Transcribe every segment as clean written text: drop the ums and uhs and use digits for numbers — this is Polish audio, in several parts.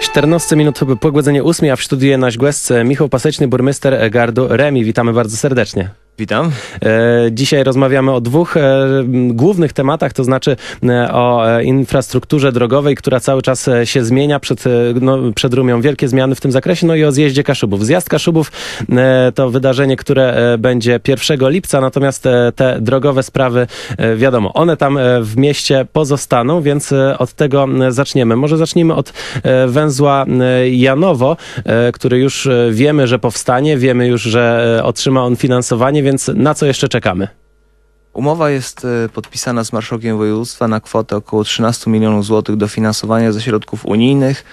14 minut po godzinie 8, a w studiu nasz gość Michał Paseczny, burmister Gardu Remi. Witamy bardzo serdecznie. Witam. Dzisiaj rozmawiamy o dwóch głównych tematach, to znaczy o infrastrukturze drogowej, która cały czas się zmienia. Przed Rumią wielkie zmiany w tym zakresie, no i o zjeździe Kaszubów. Zjazd Kaszubów to wydarzenie, które będzie 1 lipca, natomiast te drogowe sprawy, wiadomo, one tam w mieście pozostaną, więc od tego zaczniemy. Może zacznijmy od węzła Janowo, który już wiemy, że powstanie, wiemy już, że otrzyma on finansowanie, więc na co jeszcze czekamy? Umowa jest podpisana z marszałkiem województwa na kwotę około 13 milionów złotych dofinansowania ze środków unijnych.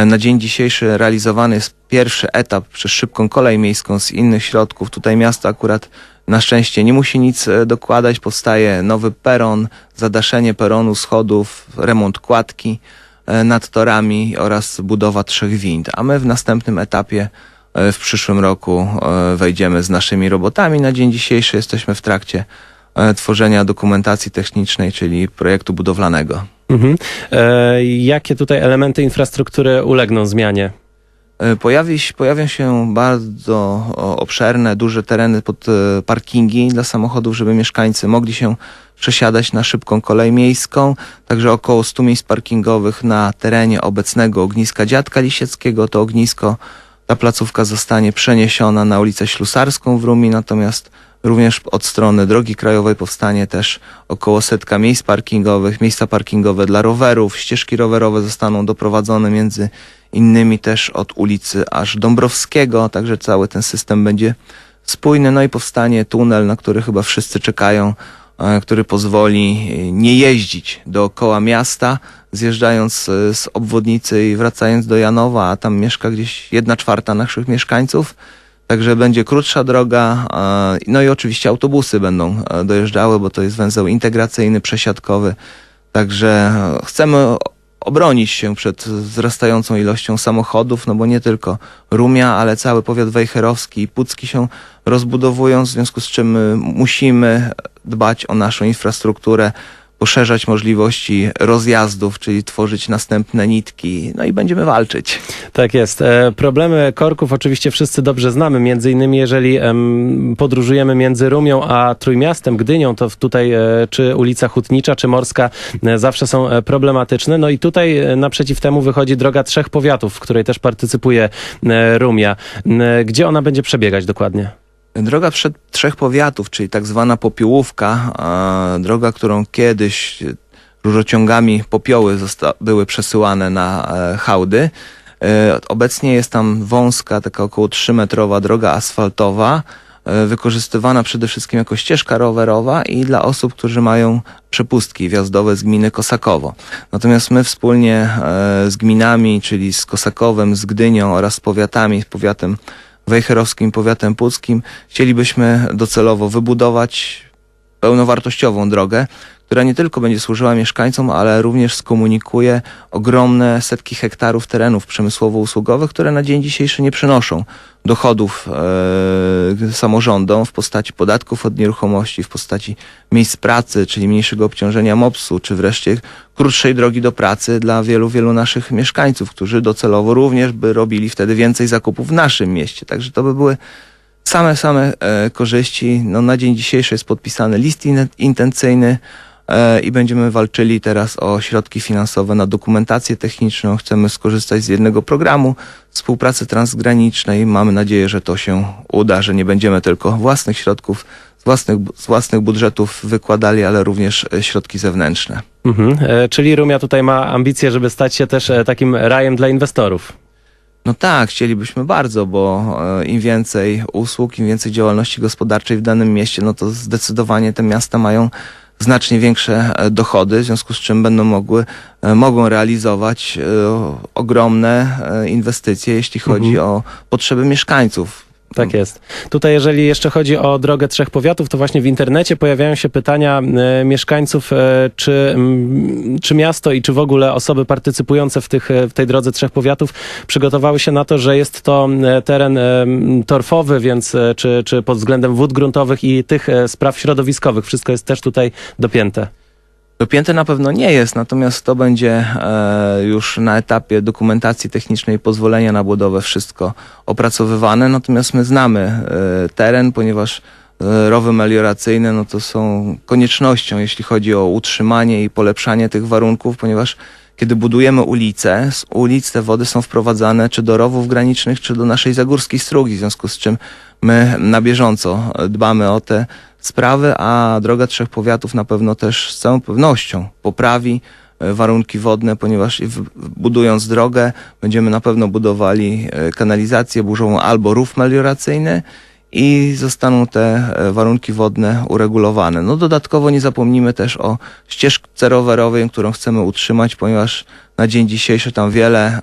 Na dzień dzisiejszy realizowany jest pierwszy etap przez szybką kolej miejską z innych środków. Tutaj miasto akurat na szczęście nie musi nic dokładać. Powstaje nowy peron, zadaszenie peronu, schodów, remont kładki nad torami oraz budowa 3 wind. A my w następnym etapie w przyszłym roku wejdziemy z naszymi robotami. Na dzień dzisiejszy jesteśmy w trakcie tworzenia dokumentacji technicznej, czyli projektu budowlanego. Jakie tutaj elementy infrastruktury ulegną zmianie? Pojawią się bardzo obszerne, duże tereny pod parkingi dla samochodów, żeby mieszkańcy mogli się przesiadać na szybką kolej miejską. Także około 100 miejsc parkingowych na terenie obecnego ogniska Dziadka Lisieckiego. To ognisko, ta placówka zostanie przeniesiona na ulicę Ślusarską w Rumi, natomiast również od strony drogi krajowej powstanie też około 100 miejsc parkingowych, miejsca parkingowe dla rowerów, ścieżki rowerowe zostaną doprowadzone między innymi też od ulicy aż Dąbrowskiego, także cały ten system będzie spójny. No i powstanie tunel, na który chyba wszyscy czekają, który pozwoli nie jeździć dookoła miasta, zjeżdżając z obwodnicy i wracając do Janowa, a tam mieszka gdzieś 1/4 naszych mieszkańców. Także będzie krótsza droga, no i oczywiście autobusy będą dojeżdżały, bo to jest węzeł integracyjny, przesiadkowy. Także chcemy obronić się przed wzrastającą ilością samochodów, no bo nie tylko Rumia, ale cały powiat wejherowski i pucki się rozbudowują, w związku z czym musimy dbać o naszą infrastrukturę, poszerzać możliwości rozjazdów, czyli tworzyć następne nitki, no i będziemy walczyć. Tak jest. Problemy korków oczywiście wszyscy dobrze znamy, między innymi jeżeli podróżujemy między Rumią a Trójmiastem, Gdynią, to tutaj czy ulica Hutnicza, czy Morska zawsze są problematyczne. No i tutaj naprzeciw temu wychodzi droga 3 powiatów, w której też partycypuje Rumia. Gdzie ona będzie przebiegać dokładnie? Droga 3 powiatów, czyli tak zwana Popiołówka, droga, którą kiedyś rurociągami popioły były przesyłane na hałdy. Obecnie jest tam wąska, taka około 3-metrowa droga asfaltowa, wykorzystywana przede wszystkim jako ścieżka rowerowa i dla osób, którzy mają przepustki wjazdowe z gminy Kosakowo. Natomiast my wspólnie z gminami, czyli z Kosakowem, z Gdynią oraz z powiatami, z powiatem wejherowskim, powiatem puckim, chcielibyśmy docelowo wybudować pełnowartościową drogę, która nie tylko będzie służyła mieszkańcom, ale również skomunikuje ogromne setki hektarów terenów przemysłowo-usługowych, które na dzień dzisiejszy nie przynoszą dochodów samorządom w postaci podatków od nieruchomości, w postaci miejsc pracy, czyli mniejszego obciążenia MOPS-u, czy wreszcie krótszej drogi do pracy dla wielu naszych mieszkańców, którzy docelowo również by robili wtedy więcej zakupów w naszym mieście. Także to by były same korzyści. No, na dzień dzisiejszy jest podpisany list intencyjny i będziemy walczyli teraz o środki finansowe na dokumentację techniczną. Chcemy skorzystać z jednego programu współpracy transgranicznej. Mamy nadzieję, że to się uda, że nie będziemy tylko własnych środków, z własnych budżetów wykładali, ale również środki zewnętrzne. Czyli Rumia tutaj ma ambicje, żeby stać się też takim rajem dla inwestorów. No tak, chcielibyśmy bardzo, bo im więcej usług, im więcej działalności gospodarczej w danym mieście, no to zdecydowanie te miasta mają znacznie większe dochody, w związku z czym mogą realizować ogromne inwestycje, jeśli chodzi o potrzeby mieszkańców. Tak jest. Tutaj jeżeli jeszcze chodzi o drogę 3 powiatów, to właśnie w internecie pojawiają się pytania mieszkańców, czy miasto i czy w ogóle osoby partycypujące w tej drodze 3 powiatów przygotowały się na to, że jest to teren torfowy, więc czy pod względem wód gruntowych i tych spraw środowiskowych wszystko jest też tutaj dopięte. Dopięte na pewno nie jest, natomiast to będzie już na etapie dokumentacji technicznej i pozwolenia na budowę wszystko opracowywane. Natomiast my znamy teren, ponieważ rowy melioracyjne no to są koniecznością, jeśli chodzi o utrzymanie i polepszanie tych warunków, ponieważ kiedy budujemy ulice, z ulic te wody są wprowadzane czy do rowów granicznych, czy do naszej Zagórskiej Strugi, w związku z czym my na bieżąco dbamy o te sprawy, a Droga Trzech Powiatów na pewno też z całą pewnością poprawi warunki wodne, ponieważ budując drogę będziemy na pewno budowali kanalizację burzową albo rów melioracyjny i zostaną te warunki wodne uregulowane. No dodatkowo nie zapomnimy też o ścieżce rowerowej, którą chcemy utrzymać, ponieważ na dzień dzisiejszy tam wiele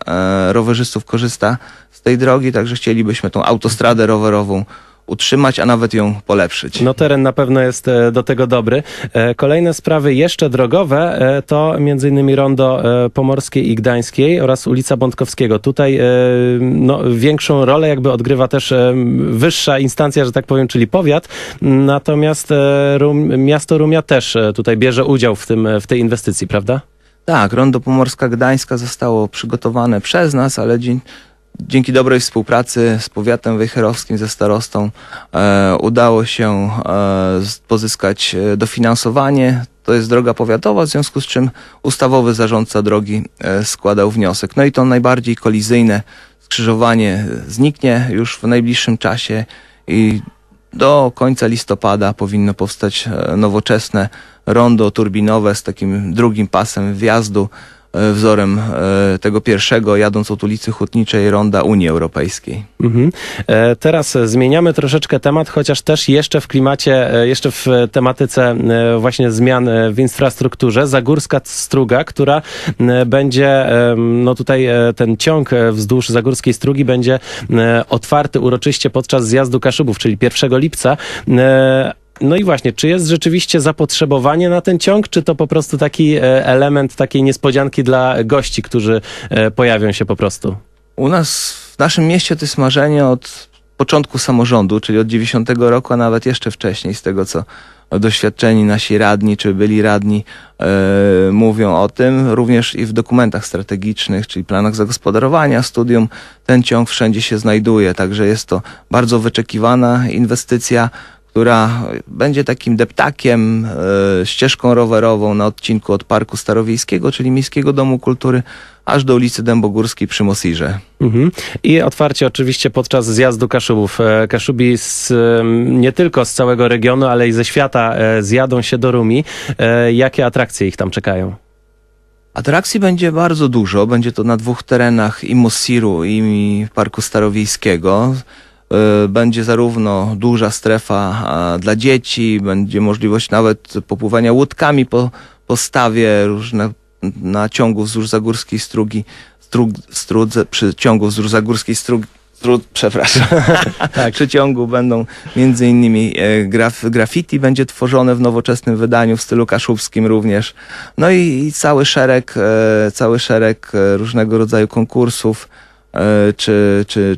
rowerzystów korzysta z tej drogi, także chcielibyśmy tą autostradę rowerową utrzymać, a nawet ją polepszyć. No teren na pewno jest do tego dobry. Kolejne sprawy jeszcze drogowe to m.in. rondo Pomorskiej i Gdańskiej oraz ulica Bątkowskiego. Tutaj no, większą rolę jakby odgrywa też wyższa instancja, że tak powiem, czyli powiat. Natomiast miasto Rumia też tutaj bierze udział w tej inwestycji, prawda? Tak, rondo Pomorska Gdańska zostało przygotowane przez nas, ale dzięki dobrej współpracy z powiatem wejherowskim, ze starostą udało się pozyskać dofinansowanie. To jest droga powiatowa, w związku z czym ustawowy zarządca drogi składał wniosek. No i to najbardziej kolizyjne skrzyżowanie zniknie już w najbliższym czasie i do końca listopada powinno powstać nowoczesne rondo turbinowe z takim drugim pasem wjazdu, wzorem tego pierwszego, jadąc od ulicy Hutniczej, ronda Unii Europejskiej. Teraz zmieniamy troszeczkę temat, chociaż też jeszcze w klimacie, jeszcze w tematyce właśnie zmian w infrastrukturze. Zagórska Struga, która będzie, no tutaj ten ciąg wzdłuż Zagórskiej Strugi będzie otwarty uroczyście podczas zjazdu Kaszubów, czyli 1 lipca. No i właśnie, czy jest rzeczywiście zapotrzebowanie na ten ciąg, czy to po prostu taki element takiej niespodzianki dla gości, którzy pojawią się po prostu? U nas, w naszym mieście to jest marzenie od początku samorządu, czyli od 90 roku, a nawet jeszcze wcześniej, z tego co doświadczeni nasi radni, czy byli radni mówią o tym, również i w dokumentach strategicznych, czyli planach zagospodarowania, studium, ten ciąg wszędzie się znajduje, także jest to bardzo wyczekiwana inwestycja, która będzie takim deptakiem, ścieżką rowerową na odcinku od Parku Starowiejskiego, czyli Miejskiego Domu Kultury, aż do ulicy Dębogórskiej przy Mosirze. I otwarcie oczywiście podczas zjazdu Kaszubów. Kaszubi nie tylko z całego regionu, ale i ze świata zjadą się do Rumi. Jakie atrakcje ich tam czekają? Atrakcji będzie bardzo dużo. Będzie to na 2 terenach, i Mosiru, i Parku Starowiejskiego. Będzie zarówno duża strefa dla dzieci, będzie możliwość nawet popływania łódkami po stawie różne na ciągu wzdłuż Zagórskiej Strugi, przy ciągu wzdłuż Zagórskiej Strugi, przepraszam, tak. Przy ciągu będą między innymi graffiti będzie tworzone w nowoczesnym wydaniu w stylu kaszubskim również. No i cały szereg różnego rodzaju konkursów,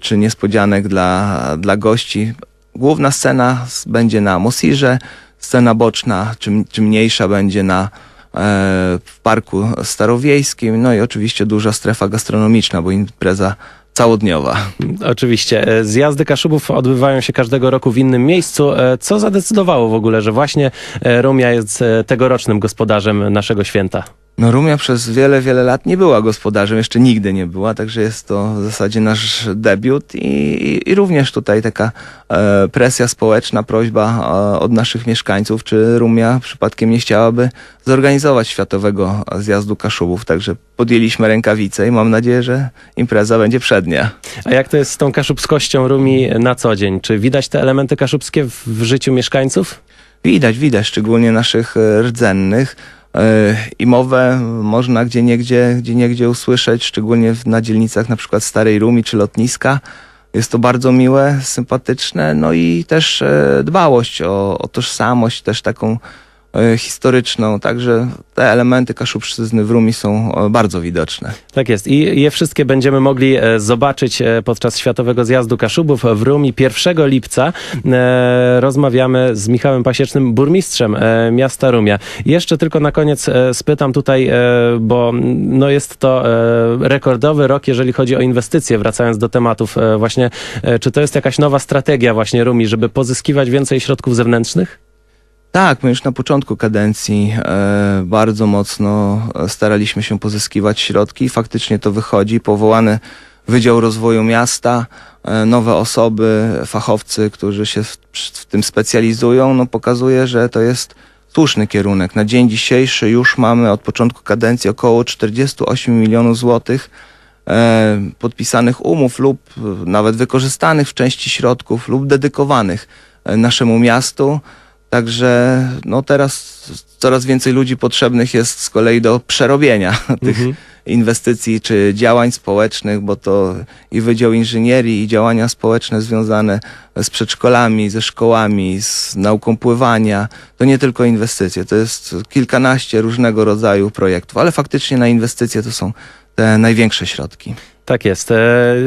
czy niespodzianek dla gości. Główna scena będzie na Mosirze, scena boczna czy mniejsza będzie w Parku Starowiejskim, no i oczywiście duża strefa gastronomiczna, bo impreza całodniowa. Oczywiście. Zjazdy Kaszubów odbywają się każdego roku w innym miejscu. Co zadecydowało w ogóle, że właśnie Rumia jest tegorocznym gospodarzem naszego święta? No Rumia przez wiele, wiele lat nie była gospodarzem, jeszcze nigdy nie była, także jest to w zasadzie nasz debiut i również tutaj taka presja społeczna, prośba od naszych mieszkańców, czy Rumia przypadkiem nie chciałaby zorganizować Światowego Zjazdu Kaszubów, także podjęliśmy rękawice i mam nadzieję, że impreza będzie przednia. A jak to jest z tą kaszubskością Rumi na co dzień? Czy widać te elementy kaszubskie w życiu mieszkańców? Widać, szczególnie naszych rdzennych. I mowę można gdzieniegdzie usłyszeć, szczególnie na dzielnicach na przykład Starej Rumi czy Lotniska. Jest to bardzo miłe, sympatyczne, no i też dbałość o tożsamość, też taką historyczną, także te elementy Kaszubszczyzny w Rumi są bardzo widoczne. Tak jest. I je wszystkie będziemy mogli zobaczyć podczas Światowego Zjazdu Kaszubów w Rumi 1 lipca. Rozmawiamy z Michałem Pasiecznym, burmistrzem miasta Rumia. Jeszcze tylko na koniec spytam tutaj, bo no jest to rekordowy rok, jeżeli chodzi o inwestycje, wracając do tematów właśnie, czy to jest jakaś nowa strategia właśnie Rumi, żeby pozyskiwać więcej środków zewnętrznych? Tak, my już na początku kadencji bardzo mocno staraliśmy się pozyskiwać środki i faktycznie to wychodzi. Powołany Wydział Rozwoju Miasta, nowe osoby, fachowcy, którzy się w tym specjalizują, no pokazuje, że to jest słuszny kierunek. Na dzień dzisiejszy już mamy od początku kadencji około 48 milionów złotych podpisanych umów lub nawet wykorzystanych w części środków lub dedykowanych naszemu miastu. Także no teraz coraz więcej ludzi potrzebnych jest z kolei do przerobienia tych inwestycji czy działań społecznych, bo to i Wydział Inżynierii, i działania społeczne związane z przedszkolami, ze szkołami, z nauką pływania. To nie tylko inwestycje, to jest kilkanaście różnego rodzaju projektów, ale faktycznie na inwestycje to są te największe środki. Tak jest.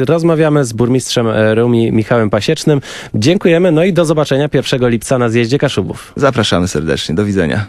Rozmawiamy z burmistrzem Rumi Michałem Pasiecznym. Dziękujemy, no i do zobaczenia 1 lipca na Zjeździe Kaszubów. Zapraszamy serdecznie, do widzenia.